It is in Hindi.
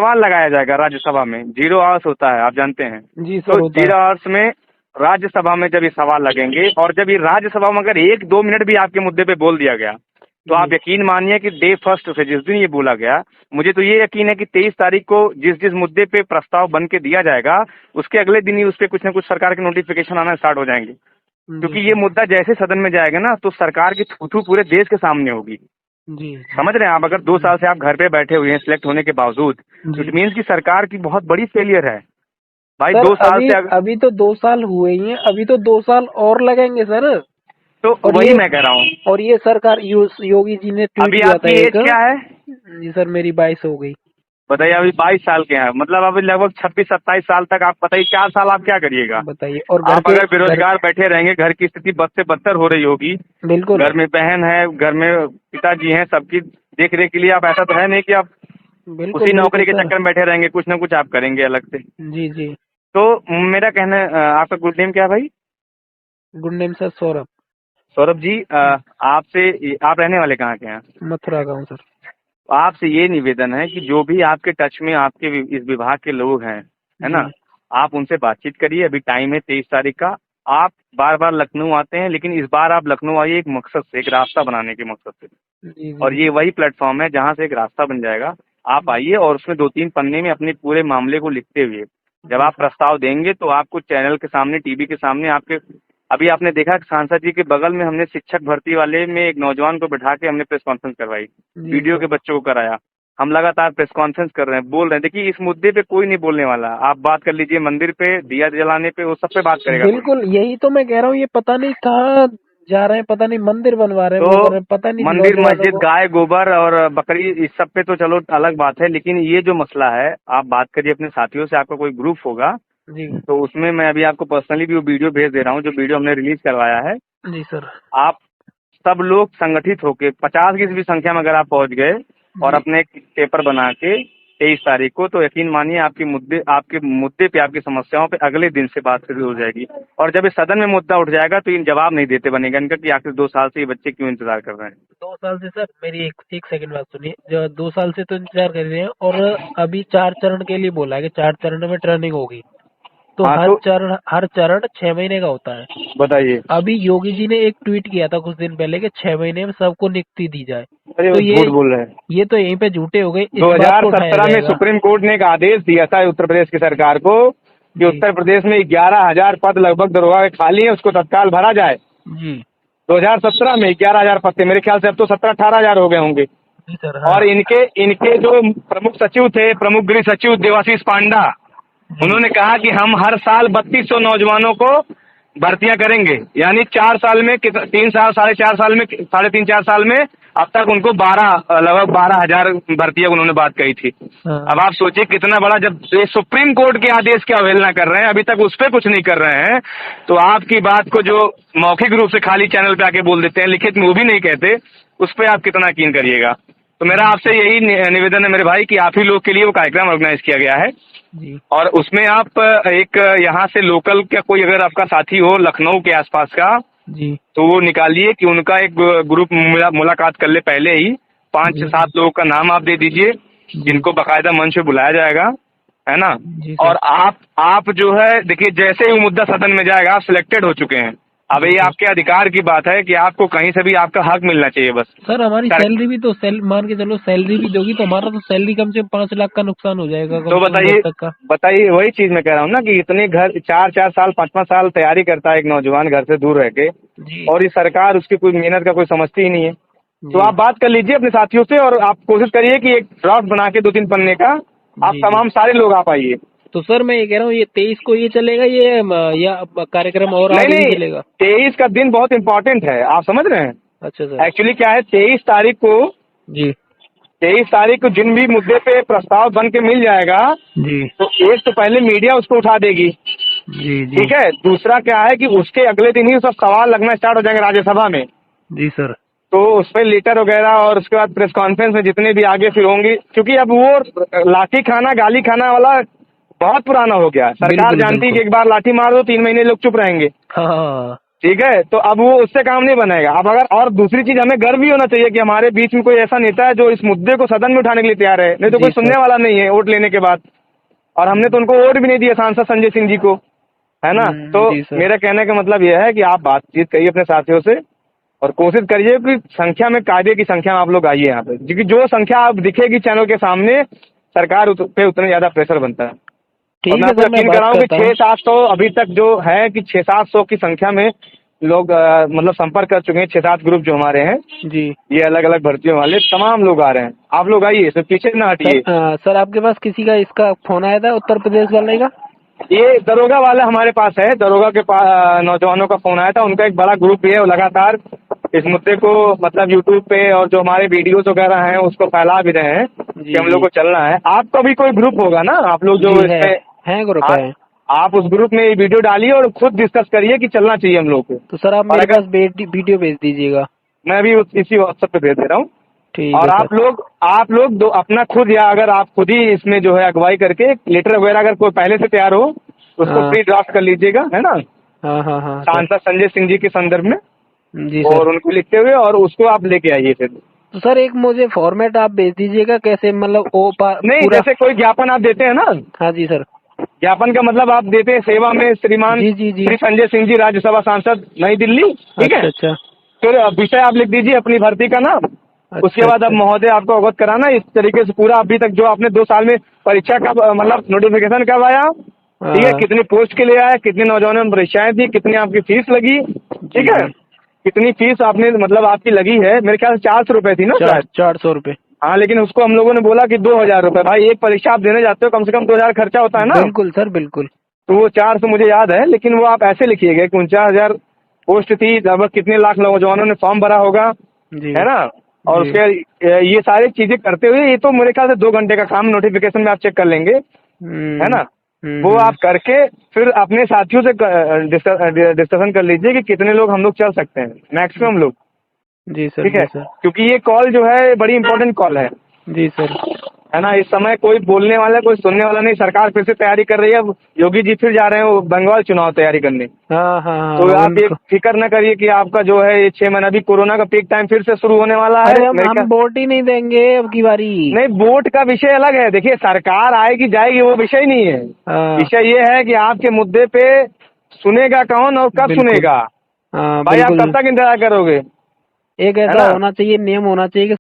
सवाल लगाया जाएगा राज्यसभा में। 0 आवर्स होता है, आप जानते हैं। जी सर, तो होता है। 0 आवर्स में राज्यसभा में जब ये सवाल लगेंगे, और जब ये राज्यसभा में अगर 1-2 मिनट भी आपके मुद्दे पे बोल दिया गया, तो आप यकीन मानिए कि डे फर्स्ट से जिस दिन ये बोला गया, मुझे तो ये यकीन है कि 23 तारीख को जिस जिस मुद्दे पे प्रस्ताव बन के दिया जाएगा, उसके अगले दिन ही उस पे कुछ न कुछ सरकार के नोटिफिकेशन आना स्टार्ट हो जाएंगे। क्योंकि ये मुद्दा जैसे सदन में जाएगा ना, तो सरकार की थूथू पूरे देश के सामने होगी। जी समझ रहे हैं आप? अगर 2 साल से आप घर पे बैठे हुए हैं सिलेक्ट होने के बावजूद, तो इट मीन्स की सरकार की बहुत बड़ी फेलियर है भाई। सर, 2 साल से अभी तो 2 साल हुए ही हैं, अभी तो 2 साल और लगेंगे सर। तो और वही ये मैं कह रहा हूँ। और ये सरकार योगी जी ने ट्वीट अभी किया था आपकी एज एक। क्या है? जी सर, मेरी 22 हो गई। बताइए, अभी 22 साल के हैं, मतलब अभी लगभग 26-27 साल तक आप बताइए 4 साल आप क्या करिएगा? बताइए। और आप अगर बेरोजगार बैठे रहेंगे, घर की स्थिति बद से बदतर हो रही होगी। बिल्कुल। घर में बहन है, घर में पिताजी हैं, सबकी देख रेख के लिए आप, ऐसा तो है नहीं कि आप बिल्कुल उसी नौकरी के सर। चक्कर में बैठे रहेंगे, कुछ ना कुछ आप करेंगे अलग से। जी जी। तो मेरा कहना है, आपका गुड नेम क्या है भाई? Good name sir, Saurabh. Saurabh ji, आपसे, आप रहने वाले कहाँ के हैं? मथुरा गाँव सर। आपसे ये निवेदन है कि जो भी आपके टच में आपके इस विभाग के लोग हैं, है ना, जी आप उनसे बातचीत करिए। अभी टाइम है 23 तारीख का। आप बार बार लखनऊ आते हैं, लेकिन इस बार आप लखनऊ आइए एक मकसद से, एक रास्ता बनाने के मकसद से। जी और जी। ये वही प्लेटफॉर्म है जहाँ से एक रास्ता बन जाएगा। आप आइए और उसमें 2-3 पन्ने में अपने पूरे मामले को लिखते हुए जब आप प्रस्ताव देंगे, तो आपको चैनल के सामने, टीवी के सामने, आपके अभी आपने देखा कि सांसद जी के बगल में हमने शिक्षक भर्ती वाले में एक नौजवान को बैठा के हमने प्रेस कॉन्फ्रेंस करवाई, वीडियो के बच्चों को कराया। हम लगातार प्रेस कॉन्फ्रेंस कर रहे हैं, बोल रहे हैं। देखिए, इस मुद्दे पे कोई नहीं बोलने वाला। आप बात कर लीजिए मंदिर पे दिया जलाने पे, वो सब पे बात करेगा कोई। बिल्कुल, यही तो मैं कह रहा हूँ। ये पता नहीं कहाँ जा रहे हैं, पता नहीं मंदिर बनवा रहे हैं, वो कर तो रहे हैं, पता नहीं मंदिर, नौजवानों मस्जिद, को। गाय, गोबर और बकरी, इस सब पे तो चलो अलग बात है, लेकिन ये जो मसला है, आप बात करिए अपने साथियों से। आपका कोई ग्रुप होगा, जी तो उसमें मैं अभी आपको पर्सनली भी वो वीडियो भेज दे रहा हूँ, जो वीडियो हमने रिलीज करवाया है। जी सर। आप सब लोग संगठित होके 50 की भी संख्या में अगर आप पहुंच गए और जी अपने एक पेपर बना के 23 तारीख को, तो यकीन मानिए आपके मुद्दे पे, आपकी समस्याओं पे अगले दिन से बात शुरू हो जाएगी। और जब इस सदन में मुद्दा उठ जाएगा, तो इन जवाब नहीं देते बनेगा इनका कि आखिर 2 साल से ये बच्चे क्यों इंतजार कर रहे हैं। 2 साल से सर, मेरी एक सेकंड बात सुनिए। जो 2 साल से तो इंतजार कर रहे हैं, और अभी 4 चरण के लिए बोला है कि 4 चरण में ट्रेनिंग होगी। तो हाँ, हर तो चरण 6 महीने का होता है। बताइए। अभी योगी जी ने एक ट्वीट किया था कुछ दिन पहले कि 6 महीने में सबको नियुक्ति दी जाए। अरे तो वो झूठ बोल रहे हैं। ये तो यहीं पे झूठे हो गए। इस बात को उठाया 2017 में जाएगा। सुप्रीम कोर्ट ने एक आदेश दिया था उत्तर प्रदेश की सरकार को कि जी उत्तर प्रदेश में 11,000 पद लगभग दरोगा के खाली है, उसको तत्काल भरा जाए। जी 2017 में 11,000 पद थे, मेरे ख्याल से अब तो 17-18,000 हो गए होंगे। जी सर। हाँ और इनके जो प्रमुख सचिव थे, प्रमुख गृह सचिव देवाशीष पांडा, उन्होंने कहा कि हम हर साल 3200 नौजवानों को भर्तियां करेंगे। यानी 4 साल में 3 साल, 4.5 साल में, 3.5-4 साल में अब तक उनको लगभग 12,000 भर्तियां उन्होंने बात कही थी। हाँ। अब आप सोचिए कितना बड़ा, जब ये सुप्रीम कोर्ट के आदेश की अवहेलना कर रहे हैं, अभी तक उस पर कुछ नहीं कर रहे हैं, तो आपकी बात को जो मौखिक रूप से खाली चैनल पे आके बोल देते हैं, लिखित में वो भी नहीं कहते, उस पर आप कितना यकीन करिएगा। तो मेरा आपसे यही निवेदन है मेरे भाई कि आप ही लोग के लिए वो कार्यक्रम ऑर्गेनाइज किया गया है, जी और उसमें आप एक यहाँ से लोकल का कोई अगर आपका साथी हो लखनऊ के आसपास का, जी तो वो निकालिए कि उनका एक ग्रुप मुलाकात कर ले पहले ही। 5-7 लोगों का नाम आप दे दीजिए, जिनको बाकायदा मंच पे बुलाया जाएगा, है ना। जी सर। और आप जो है, देखिए, जैसे ही वो मुद्दा सदन में जाएगा, आप सिलेक्टेड हो चुके हैं। अब ये आपके अधिकार की बात है कि आपको कहीं से भी आपका हक मिलना चाहिए बस। सर, हमारी सैलरी भी तो मान के चलो, सैलरी भी दोगी तो हमारा तो सैलरी कम से कम 5 लाख का नुकसान हो जाएगा कम तो से कम जब तक का। बताइए, वही चीज मैं कह रहा हूँ ना कि इतने घर 4-4 साल, 5-5 साल तैयारी करता है एक नौजवान घर से दूर रह के, जी और ये सरकार उसकी कोई मेहनत का कोई समझती ही नहीं है। तो जी आप बात कर लीजिए अपने साथियों से, और आप कोशिश करिए कि एक ड्राफ्ट बना के 2-3 पन्ने का, आप जी। तमाम सारे लोग आप आइए। तो सर, मैं ये कह रहा हूँ, ये 23 को ये चलेगा, ये या कार्यक्रम और नहीं आगे भी नहीं, चलेगा? 23 का दिन बहुत इम्पोर्टेंट है, आप समझ रहे हैं। अच्छा सर। एक्चुअली क्या है, 23 तारीख को, जी 23 तारीख को जिन भी मुद्दे पे प्रस्ताव बन के मिल जाएगा, जी तो एक तो पहले मीडिया उसको उठा देगी, जी जी ठीक है। दूसरा क्या है कि उसके अगले दिन ही सब सवाल लगना स्टार्ट हो जाएंगे राज्यसभा में, जी सर। तो उस पर लेटर वगैरह, और उसके बाद प्रेस कॉन्फ्रेंस में जितने भी आगे फिर होंगी, क्योंकि अब वो लाठी खाना, गाली खाना वाला बहुत पुराना हो गया। सरकार बिल्कुल जानती है कि बिल्कुल। एक बार लाठी मार दो 3 महीने लोग चुप रहेंगे। हाँ ठीक है, तो अब वो उससे काम नहीं बनेगा। अब अगर और दूसरी चीज, हमें गर्व भी होना चाहिए कि हमारे बीच में कोई ऐसा नेता है जो इस मुद्दे को सदन में उठाने के लिए तैयार है, नहीं तो जी कोई सर। सुनने वाला नहीं है वोट लेने के बाद। और हमने तो उनको वोट भी नहीं दिया, सांसद संजय सिंह जी को, है ना। तो जी सर। मेरा कहने का मतलब यह है कि आप बातचीत करिए अपने साथियों से और कोशिश करिए कि संख्या में, कायदे की संख्या में आप लोग आइए यहाँ पे, क्योंकि जो संख्या आप दिखेगी चैनल के सामने, सरकार पे उतना ज्यादा प्रेशर बनता है। और ठीक मैं है आपको सर, मैं यकीन बात कराऊं कि करता हूँ। 600-700 अभी तक जो है कि 600-700 की संख्या में लोग मतलब संपर्क कर चुके हैं। 6-7 ग्रुप जो हमारे हैं, जी ये अलग अलग भर्तियों वाले तमाम लोग आ रहे हैं। आप लोग आइए, सिर्फ पीछे ना सर। हटिए। सर आपके पास किसी का इसका फोन आया था उत्तर प्रदेश वाले का? ये दरोगा वाला हमारे पास है, दरोगा के पास नौजवानों का फोन आया था। उनका एक बड़ा ग्रुप भी है, वो लगातार इस मुद्दे को मतलब यूट्यूब पे और जो हमारे वीडियोस वगैरह हैं उसको फैला भी रहे हैं कि जी हम लोग जी को चलना है। आपका भी कोई ग्रुप होगा ना, आप लोग जो जी इसमें, है ग्रुप है। आप उस ग्रुप में ये वीडियो डालिए और खुद डिस्कस करिए कि चलना चाहिए हम लोग को। तो सर आप और मेरे अगर पास वीडियो भेज दीजिएगा। मैं भी इसी व्हाट्सएप पे भेज दे रहा हूँ। ठीक और है सर। आप लोग दो अपना खुद, या अगर आप खुद ही इसमें जो है अगुवाई करके लेटर वगैरह अगर कोई पहले से तैयार हो उसको हाँ प्री ड्राफ्ट कर लीजिएगा, है ना, हाँ हाँ हाँ सर। सांसद संजय सिंह जी के संदर्भ में, जी और सर। उनको लिखते हुए, और उसको आप लेके आइए फिर। तो सर एक मुझे फॉर्मेट आप भेज दीजिएगा, कैसे मतलब वो नहीं, पूरा। जैसे कोई ज्ञापन आप देते हैं ना, हाँ जी सर। ज्ञापन का मतलब आप देते हैं सेवा में श्रीमान जी जी जी। श्री संजय सिंह जी, राज्यसभा सांसद नई दिल्ली, ठीक है। अच्छा अच्छा। फिर विषय आप लिख दीजिए अपनी भर्ती का नाम। उसके अच्छा बाद अब अच्छा। महोदय आपको अवगत कराना इस तरीके से पूरा अभी तक जो आपने 2 साल में परीक्षा का मतलब नोटिफिकेशन कब आया, ठीक है, हाँ कितनी पोस्ट के लिए आया, कितने नौजवानों में परीक्षाएं थी, कितनी आपकी फीस लगी, जी ठीक है, जी। कितनी फीस आपने मतलब आपकी लगी है, मेरे ख्याल से 400 रुपए थी ना शायद। 400 रुपये। हाँ, लेकिन उसको हम लोगों ने बोला कि 2,000 रुपए। भाई एक परीक्षा आप देने जाते हो, कम से कम 2,000 खर्चा होता है ना। बिल्कुल सर बिल्कुल। तो वो 400 मुझे याद है, लेकिन वो आप ऐसे लिखिएगा कि 49,000 पोस्ट थी, लगभग कितने लाख नौजवानों ने फॉर्म भरा होगा, जी है ना। और जी। उसके ये सारी चीजें करते हुए, ये तो मेरे ख्याल से 2 घंटे का काम, नोटिफिकेशन में आप चेक कर लेंगे, है ना। वो आप हम्म। करके फिर अपने साथियों से डिस्कशन कर लीजिए कि कितने लोग हम लोग चल सकते हैं, मैक्सिमम लोग, जी सर ठीक है। जी सर। क्योंकि ये कॉल जो है बड़ी इंपॉर्टेंट कॉल जी सर। है ना। इस समय कोई बोलने वाला, कोई सुनने वाला नहीं। सरकार फिर से तैयारी कर रही है, अब योगी जी फिर जा रहे हैं वो बंगाल चुनाव तैयारी करने। हाँ हाँ तो हाँ आप ये उनको। फिक्र न करिए कि आपका जो है ये 6 महीना, अभी कोरोना का पीक टाइम फिर से शुरू होने वाला है अरे मेरे हम ख्याल। वोट ही नहीं देंगे अब की बारी। नहीं, वोट का विषय अलग है, देखिए सरकार आएगी जाएगी वो विषय नहीं है। हाँ विषय ये है कि आपके मुद्दे पे सुनेगा कौन और कब बिल्कुल। सुनेगा। हाँ भाई आप बिल्कुल। कब तक इंतजार करोगे, एक है ऐसा ना। होना चाहिए, नियम होना चाहिए कि